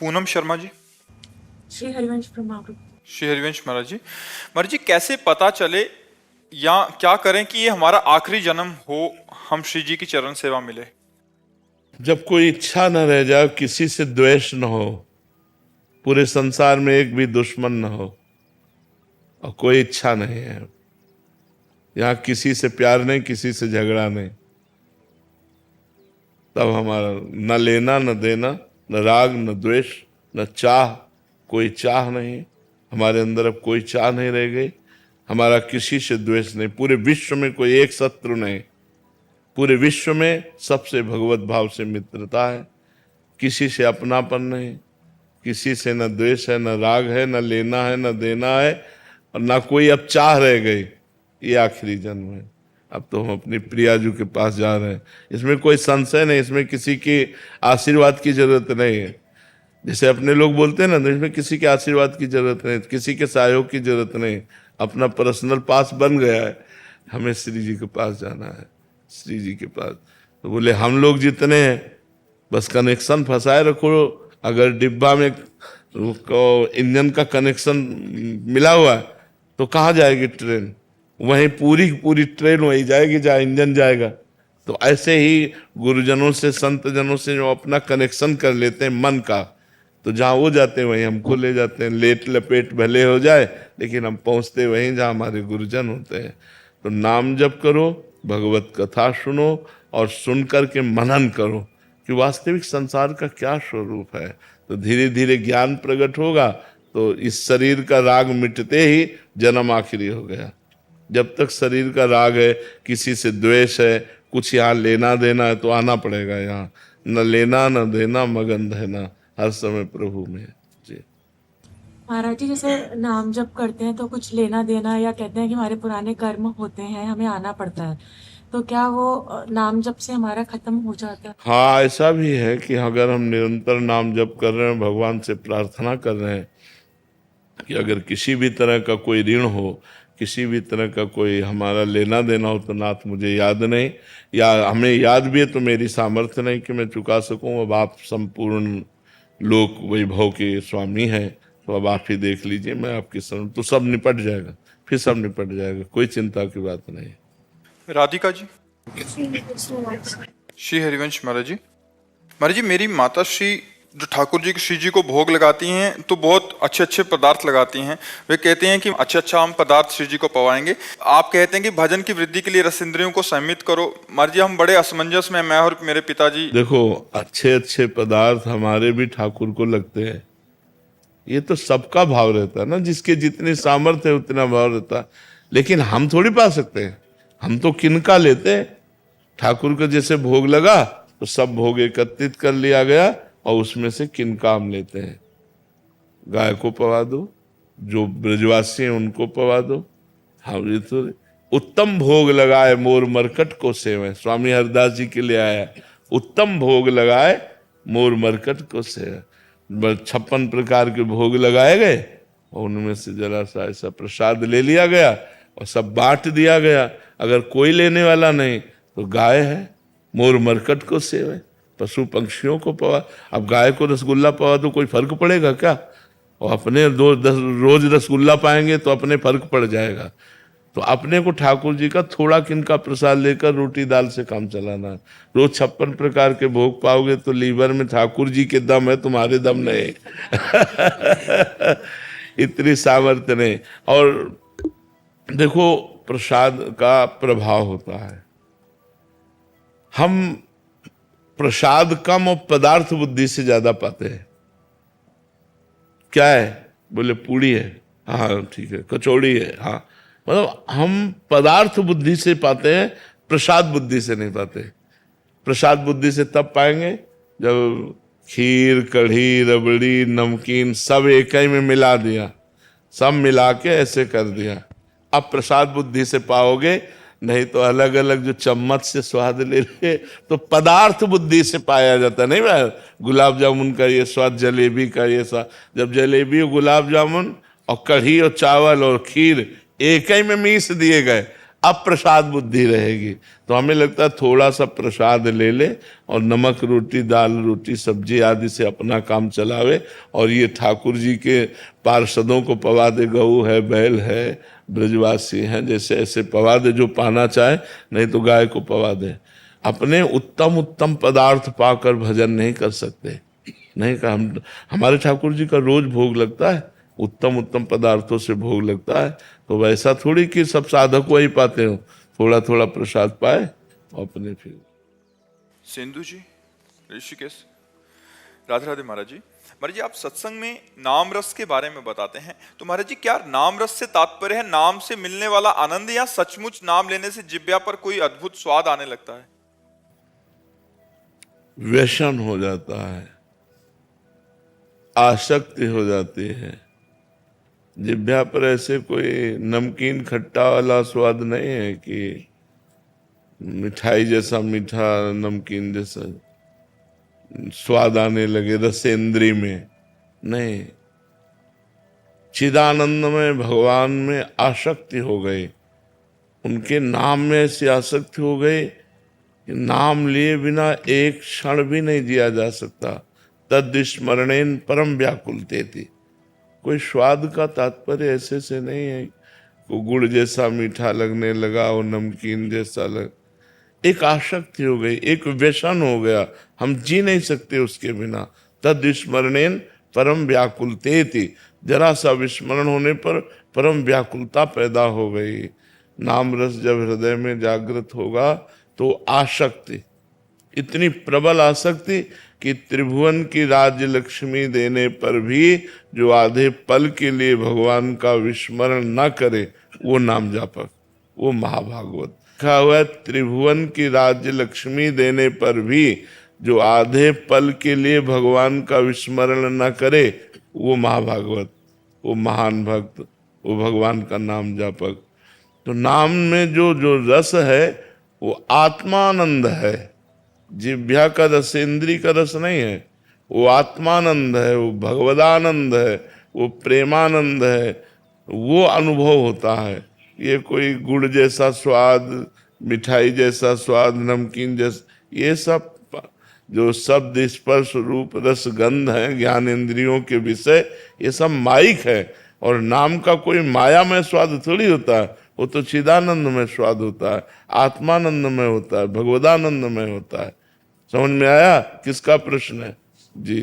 Poonam Sharma ji. Shri Harivansh Brahma group. Shri Harivansh महाराज जी। महाराज जी, कैसे पता चले या क्या करें कि ये हमारा आखिरी जन्म हो, हम श्री जी की चरण सेवा मिले? जब कोई इच्छा न रह जाए, किसी से द्वेष न हो, पूरे संसार में एक भी दुश्मन न हो और कोई इच्छा नहीं है, यहाँ किसी से प्यार नहीं, किसी से झगड़ा नहीं, तब हमारा न लेना न देना, न राग न द्वेष न चाह, कोई चाह नहीं हमारे अंदर, अब कोई चाह नहीं रह गई, हमारा किसी से द्वेष नहीं, पूरे विश्व में कोई एक शत्रु नहीं, पूरे विश्व में सबसे भगवत भाव से मित्रता है, किसी से अपनापन नहीं, किसी से न द्वेष है, न राग है, न लेना है, न देना है, और ना कोई अब चाह रह गई। ये आखिरी जन्म है, अब तो हम अपनी प्रियाजू के पास जा रहे हैं, इसमें कोई संशय नहीं, इसमें किसी की आशीर्वाद की जरूरत नहीं है। जैसे अपने लोग बोलते हैं ना, इसमें किसी के आशीर्वाद की जरूरत नहीं, किसी के सहयोग की जरूरत नहीं, अपना पर्सनल पास बन गया है, हमें श्री जी के पास जाना है, श्री जी के पास। तो बोले हम लोग जितने हैं बस कनेक्शन फंसाए रखो, अगर डिब्बा में इंजन का कनेक्शन मिला हुआ है तो कहाँ जाएगी ट्रेन, वहीं पूरी पूरी ट्रेन वहीं जाएगी जहाँ इंजन जाएगा। तो ऐसे ही गुरुजनों से, संत जनों से जो अपना कनेक्शन कर लेते हैं मन का, तो जहाँ वो जाते हैं वहीं हमको ले जाते हैं। लेट लपेट भले हो जाए लेकिन हम पहुँचते वहीं जहाँ हमारे गुरुजन होते हैं। तो नाम जप करो, भगवत कथा सुनो और सुन करके मनन करो कि वास्तविक संसार का क्या स्वरूप है। तो धीरे धीरे ज्ञान प्रकट होगा। तो इस शरीर का राग मिटते ही जन्म आखिरी हो गया। जब तक शरीर का राग है, किसी से द्वेष है, कुछ यहाँ लेना देना है, तो आना पड़ेगा यहाँ। न लेना न देना, मगन रहना हर समय प्रभु में। जी महाराज जी, जैसे नाम जप करते हैं तो कुछ लेना देना, या कहते हैं कि हमारे पुराने कर्म होते हैं, हमें आना पड़ता है, तो क्या वो नाम जप से हमारा खत्म हो जाता है? हाँ, ऐसा भी है कि अगर हम निरंतर नाम जप कर रहे हैं, भगवान से प्रार्थना कर रहे हैं कि अगर किसी भी तरह का कोई ऋण हो, किसी भी तरह का कोई हमारा लेना देना हो, तो नाथ मुझे याद नहीं, या हमें याद भी है तो मेरी सामर्थ्य नहीं कि मैं चुका सकूं, अब आप संपूर्ण लोक वैभव के स्वामी हैं, तो अब आप ही देख लीजिए, मैं आपकी शरण, तो सब निपट जाएगा, फिर सब निपट जाएगा, कोई चिंता की बात नहीं। राधिका जी। श्री हरिवंश महाराज जी। महाराज जी, मेरी माता श्री जो ठाकुर जी श्री जी को भोग लगाती हैं तो बहुत अच्छे अच्छे पदार्थ लगाती हैं। वे कहते हैं कि अच्छा हम पदार्थ श्री जी को पवाएंगे। आप कहते हैं कि भजन की वृद्धि के लिए रस इंद्रियों को संयमित करो। महाराज जी, हम बड़े असमंजस में, मैं और मेरे पिताजी। देखो, अच्छे अच्छे पदार्थ हमारे भी ठाकुर को लगते हैं, ये तो सबका भाव रहता है ना, जिसके जितनी सामर्थ्य है उतना भाव रहता है। लेकिन हम थोड़ी पा सकते हैं, हम तो किनका लेते हैं। ठाकुर को जैसे भोग लगा तो सब भोग एकत्रित कर लिया गया और उसमें से किनका हम लेते हैं। गाय को पवा दो, जो ब्रजवासी हैं उनको पवा दो। हम ये तो उत्तम भोग लगाए मोर मरकट को सेवे, स्वामी हरदास जी के लिए आया, उत्तम भोग लगाए मोर मरकट को सेवे। 56 प्रकार के भोग लगाए गए और उनमें से जरा सा ऐसा प्रसाद ले लिया गया और सब बांट दिया गया। अगर कोई लेने वाला नहीं तो गाय है, मोर मरकट को सेवे, पशु पंक्षियों को पवा। अब गाय को रसगुल्ला पवा तो कोई फर्क पड़ेगा क्या? और अपने रोज रसगुल्ला पाएंगे तो अपने फर्क पड़ जाएगा। तो अपने को ठाकुर जी का थोड़ा किनका प्रसाद लेकर रोटी दाल से काम चलाना। रोज 56 प्रकार के भोग पाओगे तो लीवर में ठाकुर जी के दम है, तुम्हारे दम नहीं। इतनी सामर्थ्य नहीं। और देखो, प्रसाद का प्रभाव होता है। हम प्रसाद कम और पदार्थ बुद्धि से ज्यादा पाते हैं। क्या है? बोले पूड़ी है, हाँ ठीक है, कचौड़ी है, हाँ, मतलब हम पदार्थ बुद्धि से पाते हैं, प्रसाद बुद्धि से नहीं पाते। प्रसाद बुद्धि से तब पाएंगे जब खीर, कढ़ी, रबड़ी, नमकीन सब एक ही में मिला दिया, सब मिला के ऐसे कर दिया, अब प्रसाद बुद्धि से पाओगे। नहीं तो अलग अलग जो चम्मच से स्वाद ले ले तो पदार्थ बुद्धि से पाया जाता नहीं। भाई, गुलाब जामुन का ये स्वाद, जलेबी का ये स्वाद, जब जलेबी और गुलाब जामुन और कढ़ी और चावल और खीर एक ही में मीस दिए गए, अप्रसाद बुद्धि रहेगी। तो हमें लगता है थोड़ा सा प्रसाद ले ले और नमक रोटी, दाल रोटी, सब्जी आदि से अपना काम चलावे, और ये ठाकुर जी के पार्षदों को पवा दे। गऊ है, बैल है, ब्रजवासी हैं, जैसे ऐसे पवा दे जो पाना चाहे, नहीं तो गाय को पवा दे। अपने उत्तम उत्तम पदार्थ पाकर भजन नहीं कर सकते। नहीं कहा, हमारे ठाकुर जी का रोज भोग लगता है, उत्तम उत्तम पदार्थों से भोग लगता है। तो वैसा थोड़ी कि सब साधक वही पाते हो, थोड़ा थोड़ा प्रसाद पाए अपने फिर। सिंधु जी, ऋषिकेश, राधे राधे महाराज जी। महाराज जी, आप सत्संग में नाम रस के बारे में बताते हैं, तो महाराज जी क्या नाम रस से तात्पर्य है नाम से मिलने वाला आनंद, या सचमुच नाम लेने से जिब्या पर कोई अद्भुत स्वाद आने लगता है? व्यसन हो जाता है, आसक्ति हो जाती है। जिब्या पर ऐसे कोई नमकीन खट्टा वाला स्वाद नहीं है कि मिठाई जैसा मीठा, नमकीन जैसा स्वाद आने लगे रसेंद्री में, नहीं। चिदानंद में, भगवान में आसक्ति हो गई, उनके नाम में ऐसी आसक्ति हो गई कि नाम लिए बिना एक क्षण भी नहीं जिया जा सकता। तद स्मरणेन परम व्याकुलते थी। कोई स्वाद का तात्पर्य ऐसे से नहीं है को गुड़ जैसा मीठा लगने लगा और नमकीन जैसा लग, एक आसक्ति हो गई, एक व्यसन हो गया, हम जी नहीं सकते उसके बिना। तद स्मरणेन परम व्याकुलते थी, जरा सा विस्मरण होने पर परम व्याकुलता पैदा हो गई। नाम रस जब हृदय में जागृत होगा तो आसक्ति, इतनी प्रबल आसक्ति कि त्रिभुवन की राज्य लक्ष्मी देने पर भी जो आधे पल के लिए भगवान का विस्मरण न करे वो नाम जापक, वो महाभागवत। कहा हुआ है त्रिभुवन की राज्य लक्ष्मी देने पर भी जो आधे पल के लिए भगवान का विस्मरण न करे वो महाभागवत, वो महान भक्त, वो भगवान का नाम जापक। तो नाम में जो जो रस है वो आत्मानंद है, जिह्वा का रस, इंद्री का रस नहीं है, वो आत्मानंद है, वो भगवदानंद है, वो प्रेमानंद है, वो अनुभव होता है। ये कोई गुड़ जैसा स्वाद, मिठाई जैसा स्वाद, नमकीन जैसा, ये सब जो शब्द स्पर्श रूप रस गंध है ज्ञान इंद्रियों के विषय, ये सब माइक है। और नाम का कोई माया में स्वाद थोड़ी होता है, वो तो चिदानंद में स्वाद होता है, आत्मानंद में होता है, भगवदानंद में होता है। समझ में आया किसका प्रश्न है जी?